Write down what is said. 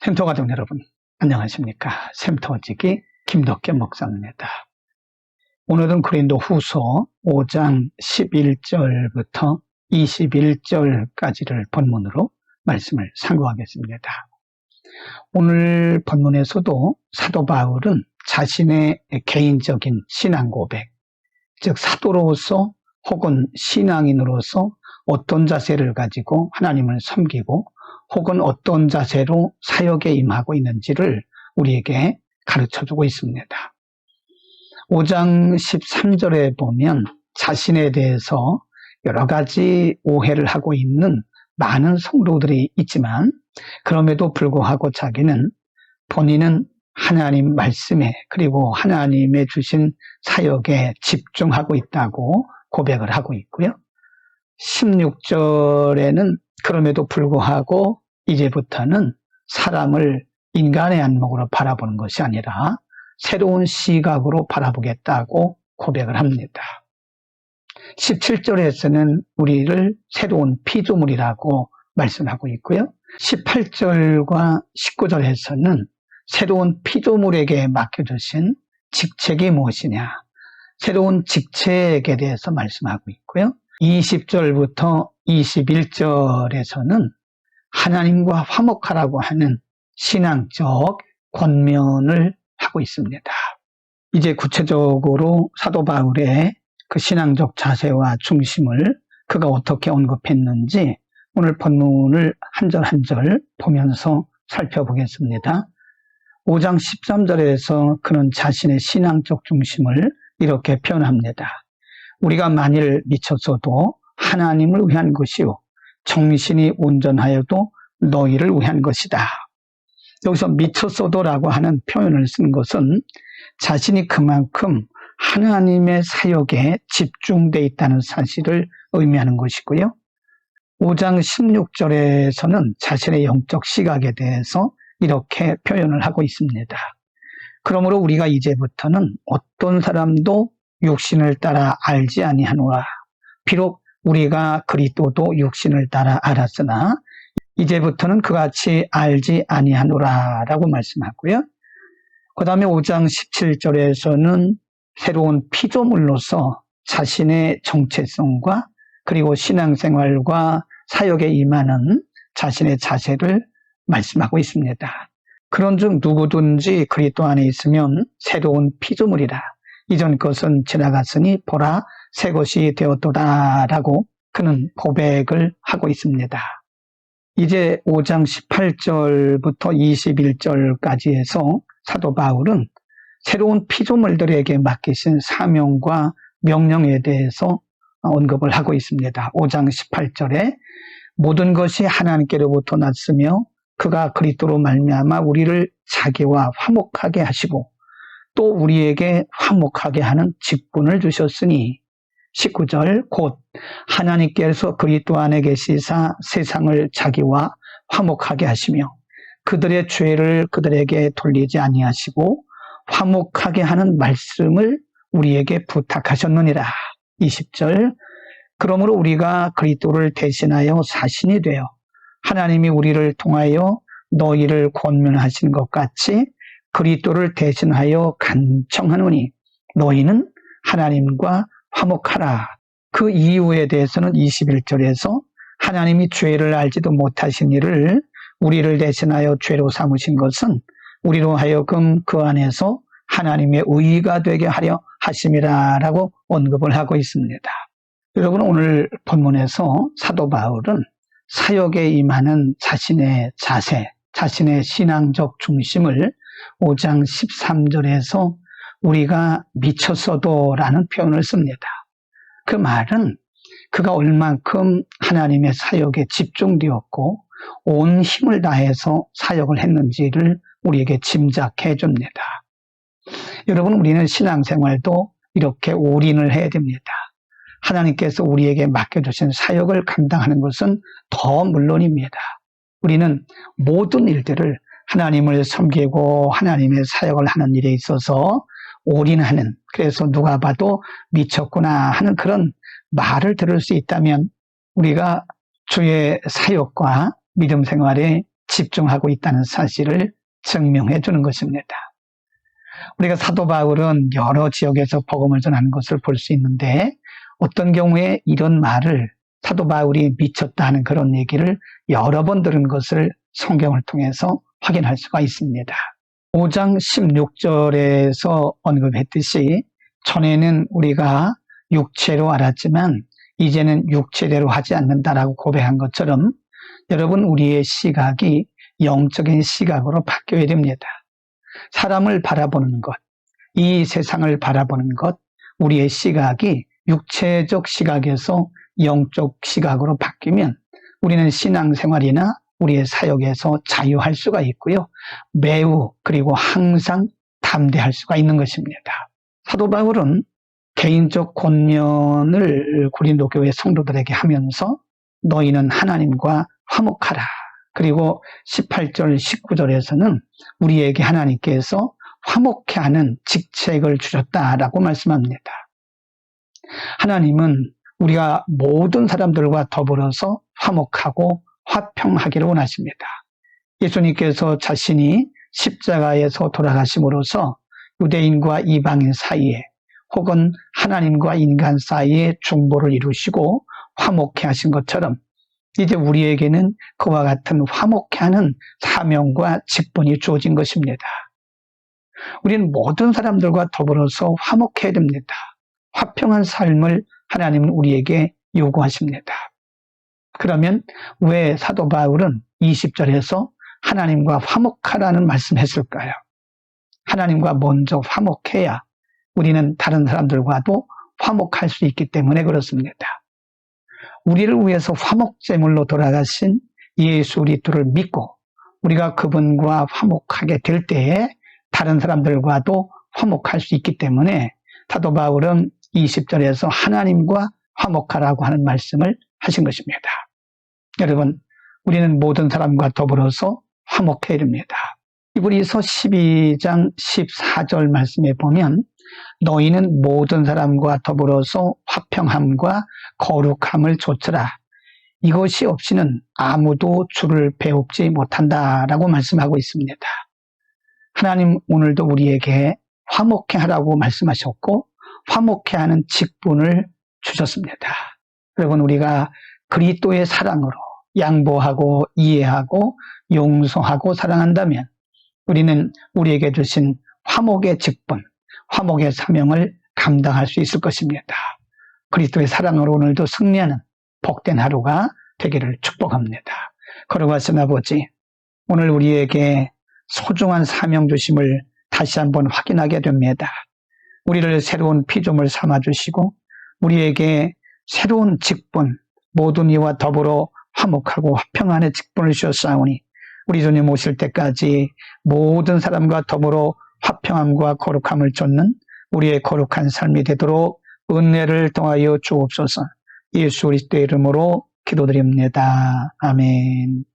샘터 가족 여러분, 안녕하십니까? 샘터지기 김덕현 목사입니다. 오늘은 고린도후서 5장 11절부터 21절까지를 본문으로 말씀을 상고하겠습니다. 오늘 본문에서도 사도 바울은 자신의 개인적인 신앙 고백, 즉 사도로서 혹은 신앙인으로서 어떤 자세를 가지고 하나님을 섬기고 혹은 어떤 자세로 사역에 임하고 있는지를 우리에게 가르쳐주고 있습니다. 5장 13절에 보면 자신에 대해서 여러 가지 오해를 하고 있는 많은 성도들이 있지만 그럼에도 불구하고 자기는 본인은 하나님 말씀에 그리고 하나님의 주신 사역에 집중하고 있다고 고백을 하고 있고요. 16절에는 그럼에도 불구하고 이제부터는 사람을 인간의 안목으로 바라보는 것이 아니라 새로운 시각으로 바라보겠다고 고백을 합니다. 17절에서는 우리를 새로운 피조물이라고 말씀하고 있고요. 18절과 19절에서는 새로운 피조물에게 맡겨주신 직책이 무엇이냐, 새로운 직책에 대해서 말씀하고 있고요. 20절부터 21절에서는 하나님과 화목하라고 하는 신앙적 권면을 하고 있습니다. 이제 구체적으로 사도 바울의 그 신앙적 자세와 중심을 그가 어떻게 언급했는지 오늘 본문을 한 절 한 절 보면서 살펴보겠습니다. 5장 13절에서 그는 자신의 신앙적 중심을 이렇게 표현합니다. 우리가 만일 미쳤어도 하나님을 위한 것이요 정신이 온전하여도 너희를 위한 것이다. 여기서 미쳤어도라고 하는 표현을 쓴 것은 자신이 그만큼 하나님의 사역에 집중되어 있다는 사실을 의미하는 것이고요. 5장 16절에서는 자신의 영적 시각에 대해서 이렇게 표현을 하고 있습니다. 그러므로 우리가 이제부터는 어떤 사람도 육신을 따라 알지 아니하노라. 비록 우리가 그리스도도 육신을 따라 알았으나 이제부터는 그같이 알지 아니하노라 라고 말씀하고요. 그 다음에 5장 17절에서는 새로운 피조물로서 자신의 정체성과 그리고 신앙생활과 사역에 임하는 자신의 자세를 말씀하고 있습니다. 그런즉 누구든지 그리스도 안에 있으면 새로운 피조물이라. 이전 것은 지나갔으니 보라 새 것이 되었도다 라고 그는 고백을 하고 있습니다. 이제 5장 18절부터 21절까지 해서 사도 바울은 새로운 피조물들에게 맡기신 사명과 명령에 대해서 언급을 하고 있습니다. 5장 18절에 모든 것이 하나님께로부터 났으며 그가 그리스도로 말미암아 우리를 자기와 화목하게 하시고 또 우리에게 화목하게 하는 직분을 주셨으니 19절 곧 하나님께서 그리스도 안에 계시사 세상을 자기와 화목하게 하시며 그들의 죄를 그들에게 돌리지 아니하시고 화목하게 하는 말씀을 우리에게 부탁하셨느니라. 20절 그러므로 우리가 그리스도를 대신하여 사신이 되어 하나님이 우리를 통하여 너희를 권면하신 것 같이 그리스도를 대신하여 간청하노니 너희는 하나님과 화목하라. 그 이유에 대해서는 21절에서 하나님이 죄를 알지도 못하신 이를 우리를 대신하여 죄로 삼으신 것은 우리로 하여금 그 안에서 하나님의 의의가 되게 하려 하심이라 라고 언급을 하고 있습니다. 여러분 오늘 본문에서 사도 바울은 사역에 임하는 자신의 자세, 자신의 신앙적 중심을 5장 13절에서 우리가 미쳤어도 라는 표현을 씁니다. 그 말은 그가 얼만큼 하나님의 사역에 집중되었고 온 힘을 다해서 사역을 했는지를 우리에게 짐작해 줍니다. 여러분 우리는 신앙생활도 이렇게 올인을 해야 됩니다. 하나님께서 우리에게 맡겨주신 사역을 감당하는 것은 더 물론입니다. 우리는 모든 일들을 하나님을 섬기고 하나님의 사역을 하는 일에 있어서 올인하는, 그래서 누가 봐도 미쳤구나 하는 그런 말을 들을 수 있다면 우리가 주의 사역과 믿음 생활에 집중하고 있다는 사실을 증명해 주는 것입니다. 우리가 사도 바울은 여러 지역에서 복음을 전하는 것을 볼 수 있는데 어떤 경우에 이런 말을 사도 바울이 미쳤다 하는 그런 얘기를 여러 번 들은 것을 성경을 통해서 확인할 수가 있습니다. 5장 16절에서 언급했듯이 전에는 우리가 육체로 알았지만 이제는 육체대로 하지 않는다라고 고백한 것처럼 여러분 우리의 시각이 영적인 시각으로 바뀌어야 됩니다. 사람을 바라보는 것, 이 세상을 바라보는 것, 우리의 시각이 육체적 시각에서 영적 시각으로 바뀌면 우리는 신앙생활이나 우리의 사역에서 자유할 수가 있고요. 매우 그리고 항상 담대할 수가 있는 것입니다. 사도 바울은 개인적 권면을 고린도 교회 성도들에게 하면서 너희는 하나님과 화목하라. 그리고 18절, 19절에서는 우리에게 하나님께서 화목케 하는 직책을 주셨다라고 말씀합니다. 하나님은 우리가 모든 사람들과 더불어서 화목하고 화평하기를 원하십니다. 예수님께서 자신이 십자가에서 돌아가심으로써 유대인과 이방인 사이에 혹은 하나님과 인간 사이에 중보를 이루시고 화목케 하신 것처럼 이제 우리에게는 그와 같은 화목케 하는 사명과 직분이 주어진 것입니다. 우리는 모든 사람들과 더불어서 화목해야 됩니다. 화평한 삶을 하나님은 우리에게 요구하십니다. 그러면 왜 사도 바울은 20절에서 하나님과 화목하라는 말씀했을까요? 하나님과 먼저 화목해야 우리는 다른 사람들과도 화목할 수 있기 때문에 그렇습니다. 우리를 위해서 화목제물로 돌아가신 예수 그리스도를 믿고 우리가 그분과 화목하게 될 때에 다른 사람들과도 화목할 수 있기 때문에 사도 바울은 20절에서 하나님과 화목하라고 하는 말씀을 하신 것입니다. 여러분, 우리는 모든 사람과 더불어서 화목해야 됩니다. 히브리서 12장 14절 말씀에 보면 너희는 모든 사람과 더불어서 화평함과 거룩함을 좇으라. 이것이 없이는 아무도 주를 배웁지 못한다라고 말씀하고 있습니다. 하나님 오늘도 우리에게 화목해 하라고 말씀하셨고 화목해 하는 직분을 주셨습니다. 여러분 우리가 그리스도의 사랑으로 양보하고 이해하고 용서하고 사랑한다면 우리는 우리에게 주신 화목의 직분, 화목의 사명을 감당할 수 있을 것입니다. 그리스도의 사랑으로 오늘도 승리하는 복된 하루가 되기를 축복합니다. 거룩하신 아버지, 오늘 우리에게 소중한 사명 주심을 다시 한번 확인하게 됩니다. 우리를 새로운 피조물 삼아주시고 우리에게 새로운 직분, 모든 이와 더불어 화목하고 화평한의 직분을 주셨사오니 우리 주님 오실 때까지 모든 사람과 더불어 화평함과 거룩함을 좇는 우리의 거룩한 삶이 되도록 은혜를 통하여 주옵소서. 예수 그리스도의 이름으로 기도드립니다. 아멘.